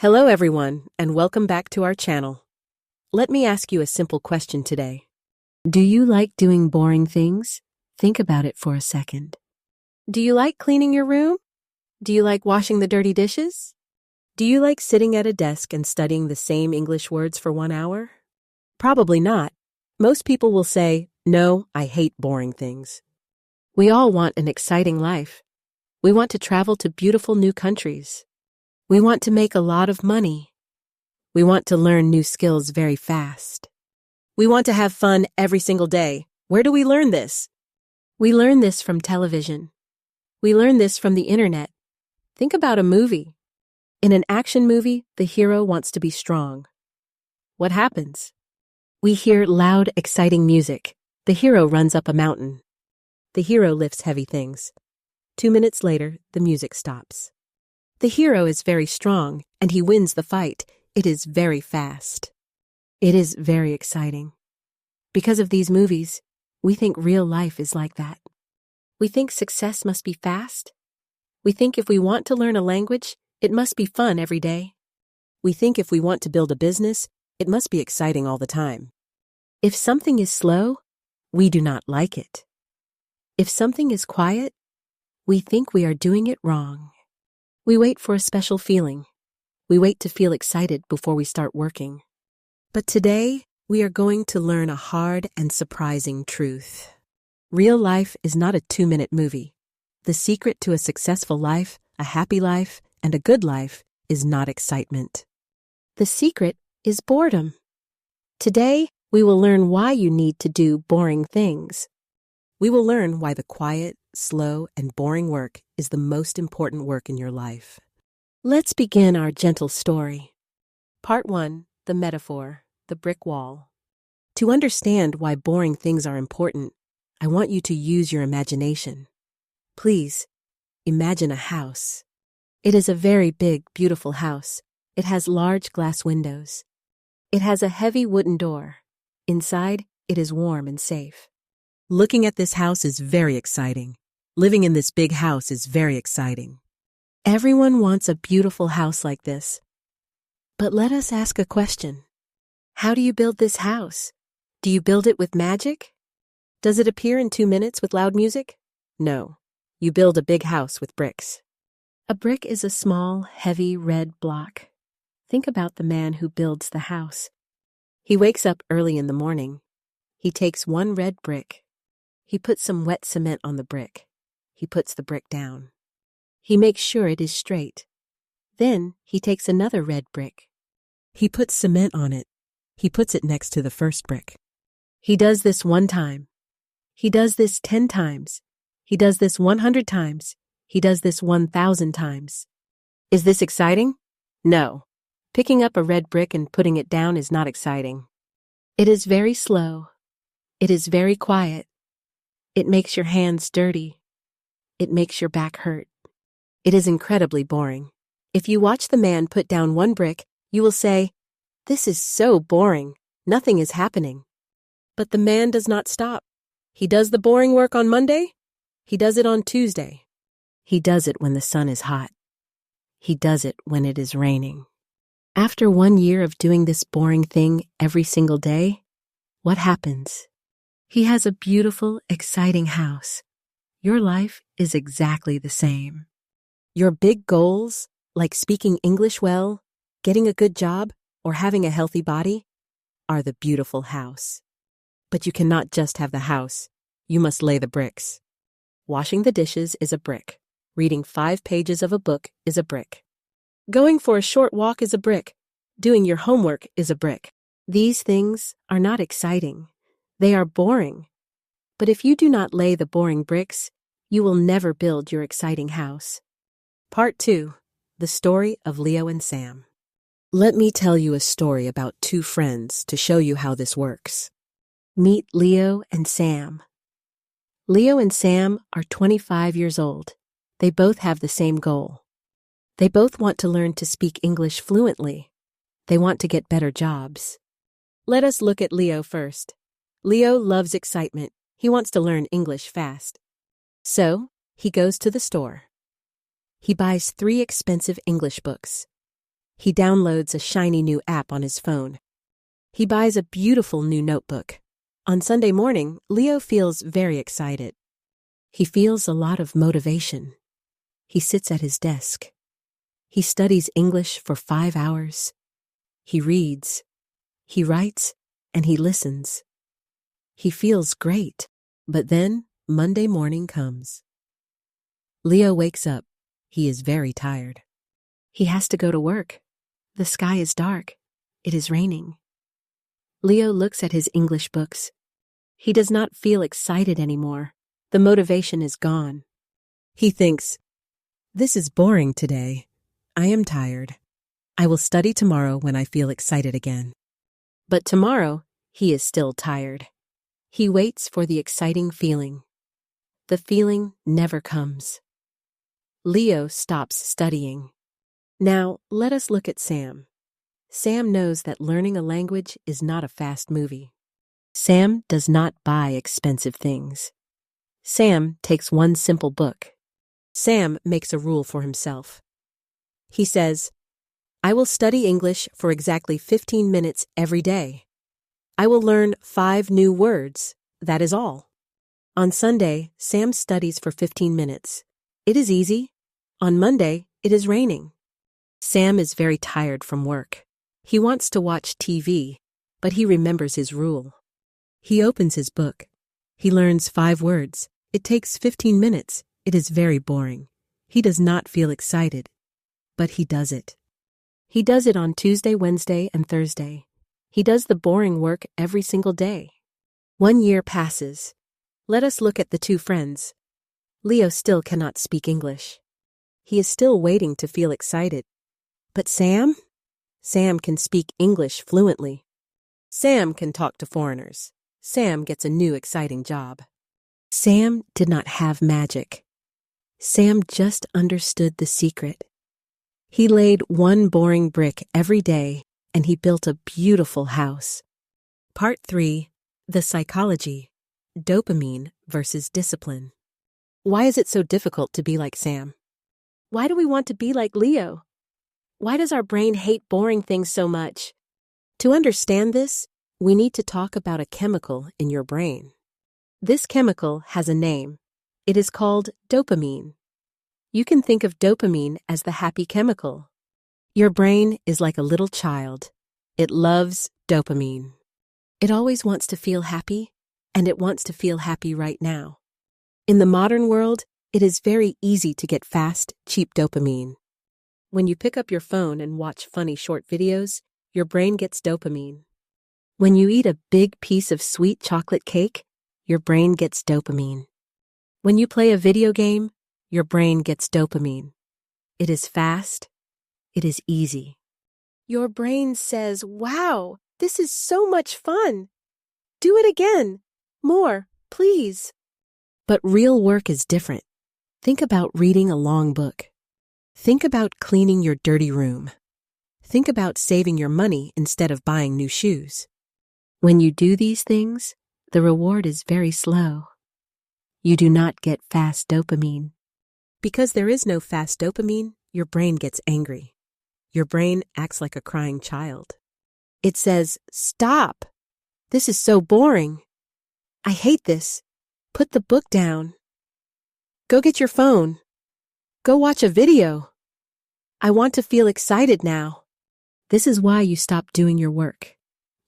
Hello everyone, and welcome back to our channel. Let me ask you a simple question today. Do you like doing boring things? Think about it for a second. Do you like cleaning your room? Do you like washing the dirty dishes? Do you like sitting at a desk and studying the same English words for 1 hour? Probably not. Most people will say, "No, I hate boring things." We all want an exciting life. We want to travel to beautiful new countries. We want to make a lot of money. We want to learn new skills very fast. We want to have fun every single day. Where do we learn this? We learn this from television. We learn this from the internet. Think about a movie. In an action movie, the hero wants to be strong. What happens? We hear loud, exciting music. The hero runs up a mountain. The hero lifts heavy things. 2 minutes later, the music stops. The hero is very strong, and he wins the fight. It is very fast. It is very exciting. Because of these movies, we think real life is like that. We think success must be fast. We think if we want to learn a language, it must be fun every day. We think if we want to build a business, it must be exciting all the time. If something is slow, we do not like it. If something is quiet, we think we are doing it wrong. We wait for a special feeling. We wait to feel excited before we start working. But today, we are going to learn a hard and surprising truth. Real life is not a 2-minute movie. The secret to a successful life, a happy life, and a good life is not excitement. The secret is boredom. Today, we will learn why you need to do boring things. We will learn why the quiet, slow, and boring work is the most important work in your life. Let's begin our gentle story. Part 1, the metaphor, the brick wall. To understand why boring things are important, I want you to use your imagination. Please, imagine a house. It is a very big, beautiful house. It has large glass windows. It has a heavy wooden door. Inside, it is warm and safe. Looking at this house is very exciting. Living in this big house is very exciting. Everyone wants a beautiful house like this. But let us ask a question. How do you build this house? Do you build it with magic? Does it appear in 2 minutes with loud music? No. You build a big house with bricks. A brick is a small, heavy red block. Think about the man who builds the house. He wakes up early in the morning. He takes one red brick. He puts some wet cement on the brick. He puts the brick down. He makes sure it is straight. Then he takes another red brick. He puts cement on it. He puts it next to the first brick. He does this 1 time. He does this 10 times. He does this 100 times. He does this 1,000 times. Is this exciting? No. Picking up a red brick and putting it down is not exciting. It is very slow. It is very quiet. It makes your hands dirty. It makes your back hurt. It is incredibly boring. If you watch the man put down 1 brick, you will say, "This is so boring. Nothing is happening." But the man does not stop. He does the boring work on Monday. He does it on Tuesday. He does it when the sun is hot. He does it when it is raining. After 1 year of doing this boring thing every single day, what happens? He has a beautiful, exciting house. Your life is exactly the same. Your big goals, like speaking English well, getting a good job, or having a healthy body, are the beautiful house. But you cannot just have the house. You must lay the bricks. Washing the dishes is a brick. Reading 5 pages of a book is a brick. Going for a short walk is a brick. Doing your homework is a brick. These things are not exciting. They are boring. But if you do not lay the boring bricks, you will never build your exciting house. Part 2, the story of Leo and Sam. Let me tell you a story about 2 friends to show you how this works. Meet Leo and Sam. Leo and Sam are 25 years old. They both have the same goal. They both want to learn to speak English fluently. They want to get better jobs. Let us look at Leo first. Leo loves excitement. He wants to learn English fast. So, he goes to the store. He buys 3 expensive English books. He downloads a shiny new app on his phone. He buys a beautiful new notebook. On Sunday morning, Leo feels very excited. He feels a lot of motivation. He sits at his desk. He studies English for 5 hours. He reads. He writes, and he listens. He feels great. But then Monday morning comes. Leo wakes up. He is very tired. He has to go to work. The sky is dark. It is raining. Leo looks at his English books. He does not feel excited anymore. The motivation is gone. He thinks, "This is boring today. I am tired. I will study tomorrow when I feel excited again." But tomorrow, he is still tired. He waits for the exciting feeling. The feeling never comes. Leo stops studying. Now, let us look at Sam. Sam knows that learning a language is not a fast movie. Sam does not buy expensive things. Sam takes one simple book. Sam makes a rule for himself. He says, "I will study English for exactly 15 minutes every day. I will learn 5 new words. That is all." On Sunday, Sam studies for 15 minutes. It is easy. On Monday, it is raining. Sam is very tired from work. He wants to watch TV, but he remembers his rule. He opens his book. He learns 5 words. It takes 15 minutes. It is very boring. He does not feel excited, but he does it. He does it on Tuesday, Wednesday, and Thursday. He does the boring work every single day. 1 year passes. Let us look at the 2 friends. Leo still cannot speak English. He is still waiting to feel excited. But Sam? Sam can speak English fluently. Sam can talk to foreigners. Sam gets a new exciting job. Sam did not have magic. Sam just understood the secret. He laid 1 boring brick every day, and he built a beautiful house. Part 3. The psychology. Dopamine versus discipline. Why is it so difficult to be like Sam? Why do we want to be like Leo? Why does our brain hate boring things so much? To understand this, we need to talk about a chemical in your brain. This chemical has a name. It is called dopamine. You can think of dopamine as the happy chemical. Your brain is like a little child. It loves dopamine. It always wants to feel happy, and it wants to feel happy right now. In the modern world, it is very easy to get fast, cheap dopamine. When you pick up your phone and watch funny short videos, your brain gets dopamine. When you eat a big piece of sweet chocolate cake, your brain gets dopamine. When you play a video game, your brain gets dopamine. It is fast. It is easy. Your brain says, "Wow, this is so much fun. Do it again. More, please." But real work is different. Think about reading a long book. Think about cleaning your dirty room. Think about saving your money instead of buying new shoes. When you do these things, the reward is very slow. You do not get fast dopamine. Because there is no fast dopamine, your brain gets angry. Your brain acts like a crying child. It says, "Stop! This is so boring. I hate this. Put the book down. Go get your phone. Go watch a video. I want to feel excited now." This is why you stop doing your work.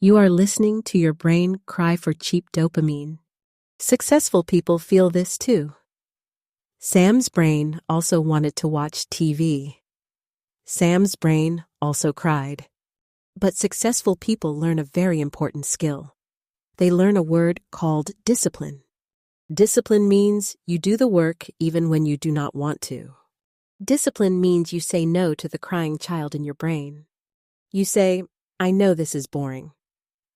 You are listening to your brain cry for cheap dopamine. Successful people feel this too. Sam's brain also wanted to watch TV. Sam's brain also cried. But successful people learn a very important skill. They learn a word called discipline. Discipline means you do the work even when you do not want to. Discipline means you say no to the crying child in your brain. You say, "I know this is boring.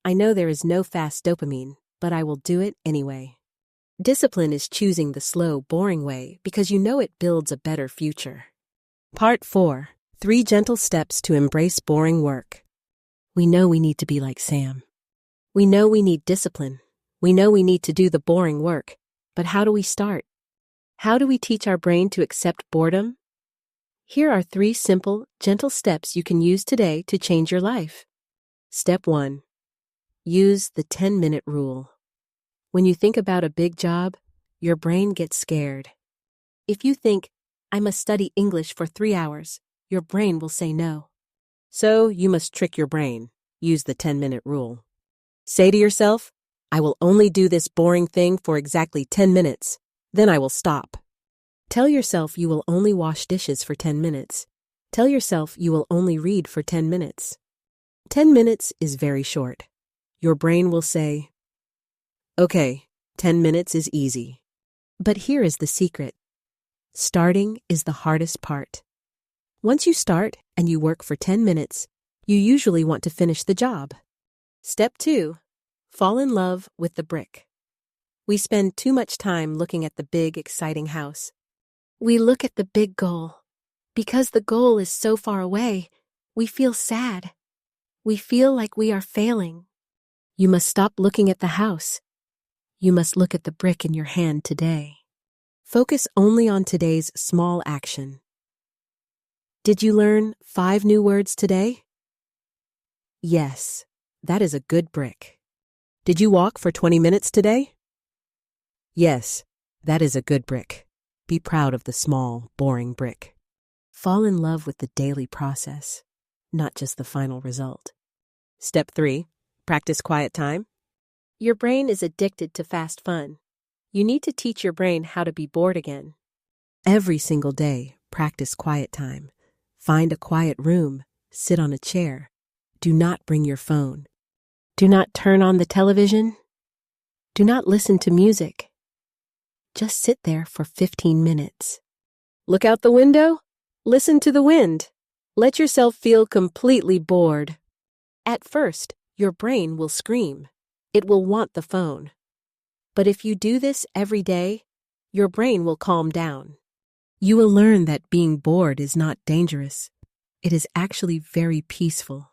I know there is no fast dopamine, but I will do it anyway." Discipline is choosing the slow, boring way because you know it builds a better future. Part 4. 3 gentle steps to embrace boring work. We know we need to be like Sam. We know we need discipline. We know we need to do the boring work. But how do we start? How do we teach our brain to accept boredom? Here are 3 simple, gentle steps you can use today to change your life. Step 1. Use the 10-minute rule. When you think about a big job, your brain gets scared. If you think, I must study English for 3 hours, your brain will say no. So you must trick your brain. Use the 10-minute rule. Say to yourself, I will only do this boring thing for exactly 10 minutes. Then I will stop. Tell yourself you will only wash dishes for 10 minutes. Tell yourself you will only read for 10 minutes. 10 minutes is very short. Your brain will say, okay, 10 minutes is easy. But here is the secret. Starting is the hardest part. Once you start and you work for 10 minutes, you usually want to finish the job. Step 2. Fall in love with the brick. We spend too much time looking at the big, exciting house. We look at the big goal. Because the goal is so far away, we feel sad. We feel like we are failing. You must stop looking at the house. You must look at the brick in your hand today. Focus only on today's small action. Did you learn 5 new words today? Yes, that is a good brick. Did you walk for 20 minutes today? Yes, that is a good brick. Be proud of the small, boring brick. Fall in love with the daily process, not just the final result. Step 3. Practice quiet time. Your brain is addicted to fast fun. You need to teach your brain how to be bored again. Every single day, practice quiet time. Find a quiet room. Sit on a chair. Do not bring your phone. Do not turn on the television. Do not listen to music. Just sit there for 15 minutes. Look out the window. Listen to the wind. Let yourself feel completely bored. At first, your brain will scream. It will want the phone. But if you do this every day, your brain will calm down. You will learn that being bored is not dangerous. It is actually very peaceful.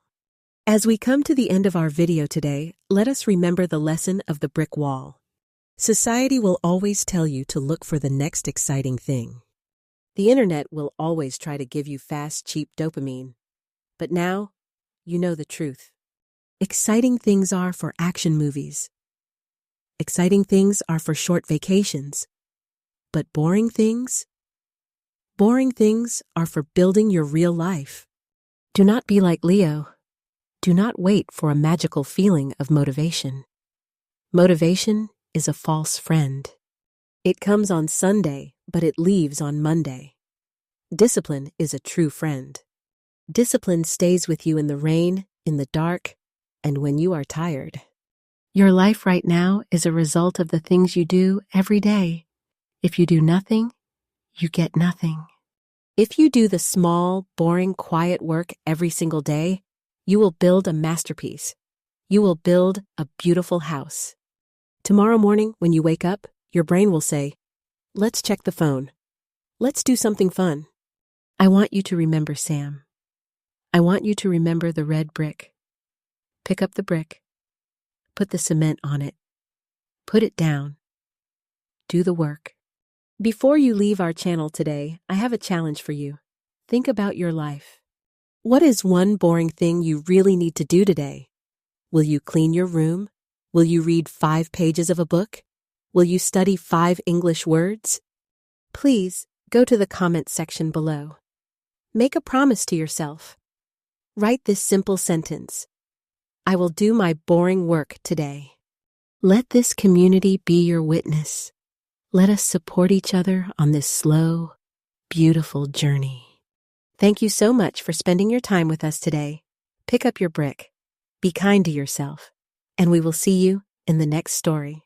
As we come to the end of our video today, let us remember the lesson of the brick wall. Society will always tell you to look for the next exciting thing. The internet will always try to give you fast, cheap dopamine. But now, you know the truth. Exciting things are for action movies. Exciting things are for short vacations. But boring things are for building your real life. Do not be like Leo. Do not wait for a magical feeling of motivation. Motivation is a false friend. It comes on Sunday, but it leaves on Monday. Discipline is a true friend. Discipline stays with you in the rain, in the dark, and when you are tired. Your life right now is a result of the things you do every day. If you do nothing, you get nothing. If you do the small, boring, quiet work every single day, you will build a masterpiece. You will build a beautiful house. Tomorrow morning, when you wake up, your brain will say, let's check the phone. Let's do something fun. I want you to remember Sam. I want you to remember the red brick. Pick up the brick. Put the cement on it. Put it down. Do the work. Before you leave our channel today, I have a challenge for you. Think about your life. What is one boring thing you really need to do today? Will you clean your room? Will you read 5 pages of a book? Will you study 5 English words? Please go to the comment section below. Make a promise to yourself. Write this simple sentence. I will do my boring work today. Let this community be your witness. Let us support each other on this slow, beautiful journey. Thank you so much for spending your time with us today. Pick up your brick. Be kind to yourself. And we will see you in the next story.